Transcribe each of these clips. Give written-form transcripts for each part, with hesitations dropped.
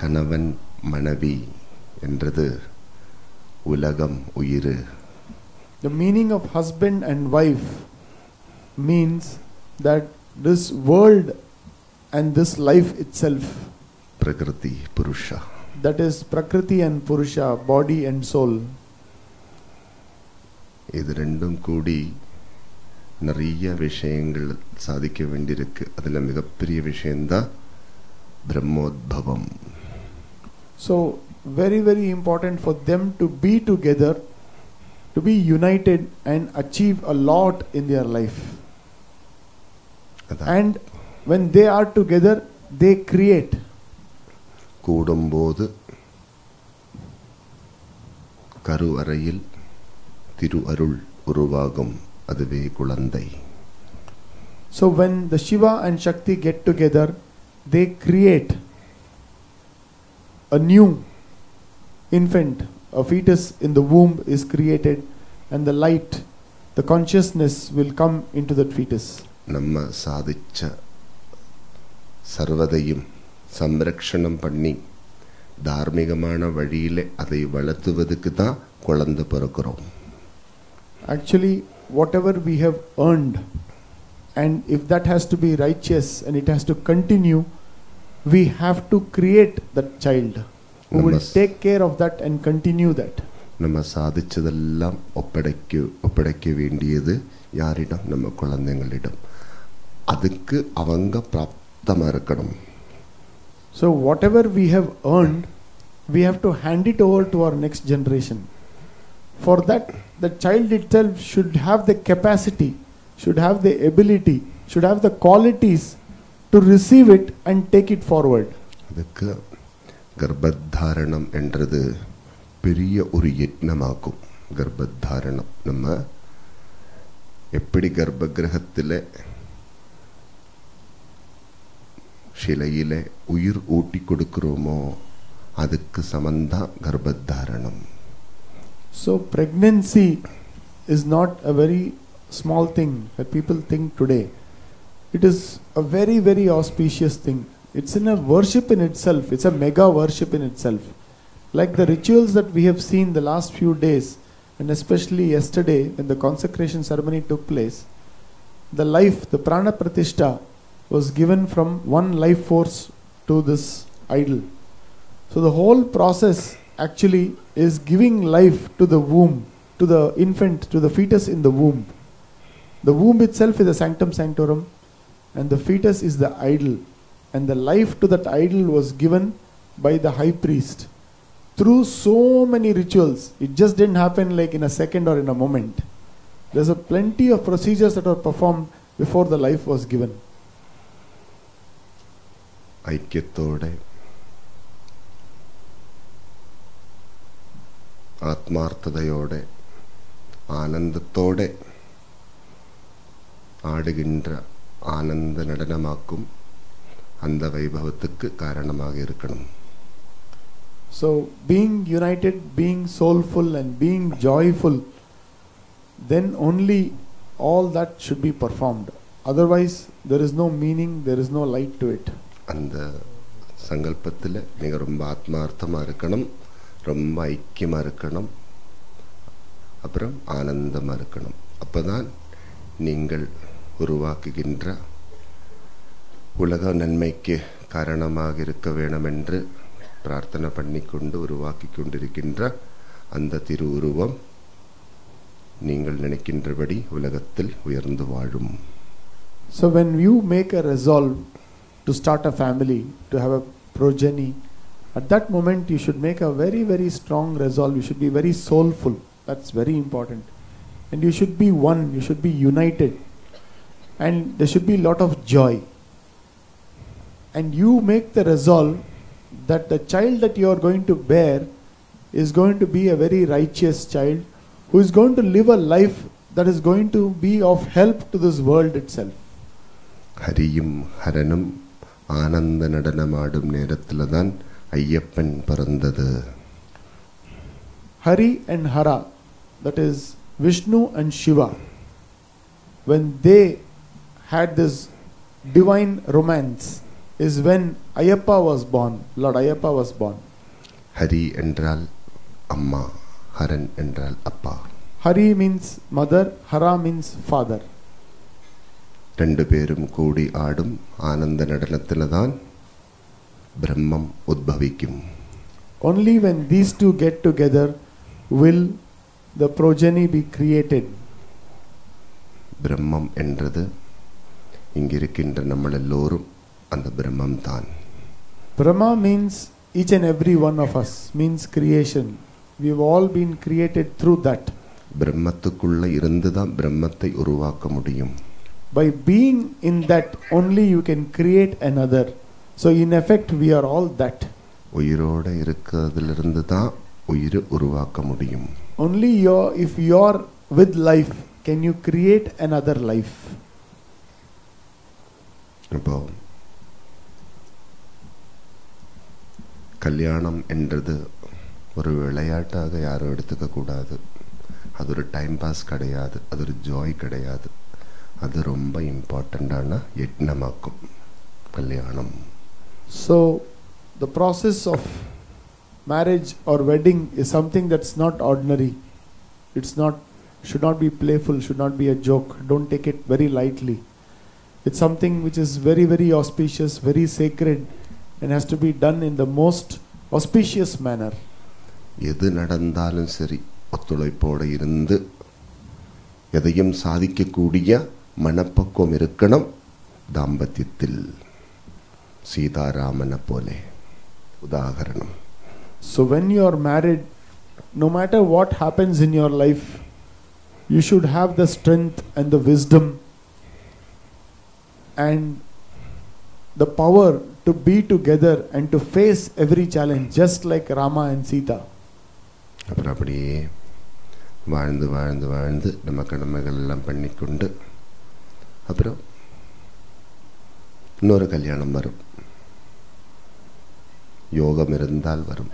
கணவன் மனைவி என்றது உலகம் உயிர். The meaning of husband and wife means that this world and this life itself, prakriti purusha, that is prakriti and purusha, body and soul, இது ரெண்டும் கூடி நிறைய விஷயங்கள் சாதிக்க வேண்டியிருக்கு. அதில் மிகப்பெரிய விஷயம்தான் பிரம்மோத்பவம். So very very important for them to be together, to be united and achieve a lot in their life. And when they are together they create. கூடும்போது கரு அறையில் திரு அருள் உருவாகும், அதுவே குழந்தை. So when the Shiva and Shakti get together, they create a new infant, a fetus in the womb is created, and the light, the consciousness will come into that fetus. நம்ம சாதிச்ச சர்வதையும் சம்ரக்ஷணம் பண்ணி தார்மீகமான வழியிலே அதை வளர்த்துவதற்கு தான் குழந்தை பிறக்கிறோம். Actually, whatever we have earned, and if that has to be righteous and it has to continue, we have to create that child who will take care of that and continue that. நம்ம சாதிச்சதெல்லாம் ஒப்படைக்க வேண்டியது யாரிடம்? நம்ம குழந்தைகளிடம். அதுக்கு அவங்க பிராப்தமா இருக்கணும். So whatever we have earned, we have to hand it over to our next generation. For that, the child itself should have the capacity, should have the ability, should have the qualities to receive it and take it forward. அதுக்கு கர்ப்பதாரணம் என்றது பெரிய ஒரு யத்னமாகும். கர்ப்பதாரணம் நம்ம எப்படி கர்ப்பகிரகத்தில் சிலையில உயிர் ஊட்டி கொடுக்கிறோமோ அதுக்கு சமந்தான் கர்ப்பதாரணம். So pregnancy is not a very small thing that people think today. It is a very very auspicious thing. It's in a worship in itself. It's a mega worship in itself. Like the rituals that we have seen the last few days, and especially yesterday when the consecration ceremony took place, the life, the prana pratishta was given from one life force to this idol. So the whole process actually is giving life to the womb, to the infant, to the fetus in the womb. The womb itself is a sanctum sanctorum, and the fetus is the idol, and the life to that idol was given by the high priest through so many rituals. It just didn't happen like in a second or in a moment. There's a plenty of procedures that were performed before the life was given. ஐக்கியத்தோட ஆத்மார்த்ததையோட ஆனந்தத்தோட ஆடுகின்ற ஆனந்த நடனமாக்கும் அந்த வைபவத்துக்கு காரணமாக இருக்கணும். So being united, being soulful and being joyful, then only all that should be performed. Otherwise there is no meaning, there is no light to it. அந்த சங்கல்பத்தில் நீங்க ரொம்ப ஆத்மார்த்தமா இருக்கணும், ரொம்ப ஐக்கியமா இருக்கணும், அப்புறம் ஆனந்தமா இருக்கணும். அப்பதான் நீங்கள் உருவாக்குகின்ற உலக நன்மைக்கு காரணமாக இருக்க வேண்டும் என்று பிரார்த்தனை பண்ணிக்கொண்டு உருவாக்கி கொண்டிருக்கின்ற அந்த திரு உருவம் நீங்கள் நினைக்கின்றபடி உலகத்தில் உயர்ந்து வாழும். So when you make a resolve to start a family, to have a progeny, at that moment you should make a very very strong resolve. You should be very soulful. That's very important. And you should be one, you should be united, and there should be a lot of joy. And you make the resolve that the child that you are going to bear is going to be a very righteous child who is going to live a life that is going to be of help to this world itself. ஹரியும் ஹரனும் ஆனந்த நடனமாடும் நேரத்தில் தான் ஐயப்பன் பிறந்தது. Hari and Hara, that is Vishnu and Shiva, when they had this divine romance, is when Ayyappa was born. Lord Ayyappa was born. Hari என்றால் அம்மா, ஹரன் என்றால் அப்பா. Hari means mother, Hara means father. ரெண்டு பேரும் கூடி ஆடும் ஆனந்த நடனத்தில் தான் பிரம்மம் உத்பவிக்கும். Only when these two get together will the progeny be created. பிரம்மம் என்றது இங்கிருக்கின்ற நம்ம எல்லோரும் அந்த பிரம்மம் தான். Brahma means each and every one of us, means creation. We've all been created through that. பிரம்மத்துக்குள்ள இருந்து தான் பிரம்மத்தை உருவாக்க முடியும். By being in that only you can create another. So in effect we are all that. உயிரோட இருக்கிறதிலிருந்து தான் உயிர் உருவாக்க முடியும். Only if you are with life can you create another life. இப்போ கல்யாணம் என்றது ஒரு விளையாட்டாக யாரும் எடுத்துக்க கூடாது. அது ஒரு டைம் பாஸ் கிடையாது, அது ஒரு ஜாய் கிடையாது. அது ரொம்ப இம்பார்ட்டண்டான யஜ்னமாக்கும் கல்யாணம். So the process of marriage or wedding is something that's not ordinary. It's not, should not be playful, should not be a joke. Don't take it very lightly. It's something which is very, very auspicious, very sacred, and has to be done in the most auspicious manner. எது நடந்தாலும் சரி ஒத்துழைப்போடு இருந்து எதையும் சாதிக்கக்கூடிய மனப்பக்குவம் இருக்கணும் தாம்பத்தியத்தில். சீதாராமனை போலே உதாகரணம். So when you are married, no matter what happens in your life, you should have the strength and the wisdom and the power to be together and to face every challenge, just like Rama and Sita. அப்புறம் அப்படியே வாழ்ந்து வாழ்ந்து வாழ்ந்து நம்ம கடமைகள் எல்லாம் பண்ணிக்கொண்டு அப்புறம் இன்னொரு கல்யாணம் வரும். யோகம் இருந்தால் வரும்.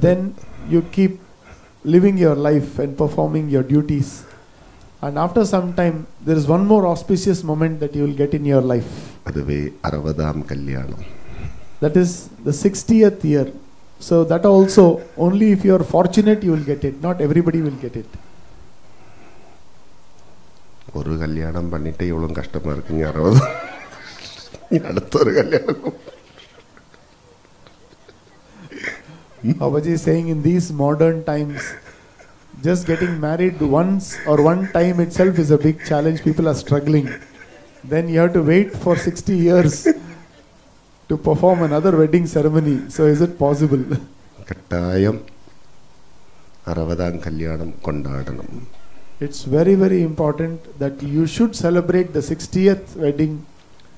Then you keep living your life and performing your duties, and after some time there is one more auspicious moment that you will get in your life. அதுவே 60ஆம் கல்யாணம். That is the 60th year. So that also only if you are fortunate you will get it. Not everybody will get it. ஒரு கல்யாணம் பண்ணிட்டு எவ்வளவு கஷ்டமா இருக்குங்க. 60 அடுத்த ஒரு கல்யாணம். Babaji is saying in these modern times, just getting married once or one time itself is a big challenge. People are struggling. Then you have to wait for 60 years to perform another wedding ceremony. So is it possible? கட்டாயம் 60ஆம் கல்யாணம் கொண்டாடணும். It's very, very important that you should celebrate the 60th wedding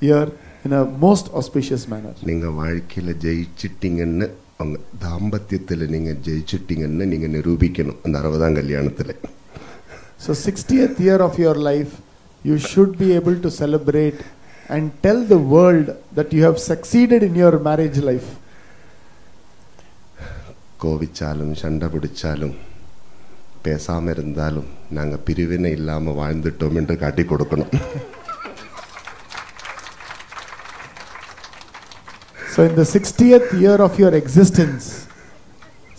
year in a most auspicious manner. நீங்க வாழ்க்கையில ஜெயிச்சிட்டீங்கன்னு, உங்க தாம்பத்தியத்தில் நீங்க ஜெயிச்சிட்டீங்கன்னு நீங்க நிரூபிக்கணும் அந்த 60ஆம் கல்யாணத்துல. So 60th year of your life, you should be able to celebrate and tell the world that you have succeeded in your marriage life. கோவிச்சாலும் சண்டை பிடிச்சாலும் பேசாம இருந்தாலும் நாங்க பிரிவினை இல்லாம வாழ்ந்துட்டோம் என்று காட்டி கொடுக்கணும். So in the 60th year of your existence,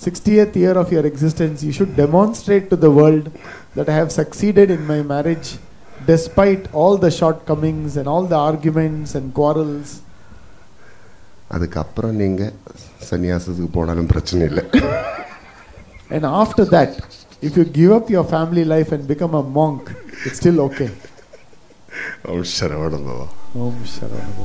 60th year of your existence, you should demonstrate to the world that I have succeeded in my marriage despite all the shortcomings and all the arguments and quarrels. அதுக்கப்புறம் நீங்க சன்னியாசத்துக்கு போனாலும் பிரச்சனை இல்லை. And after that, if you give up your family life and become a monk, it's still okay. Om Saravana Bhava. Om Sharanam.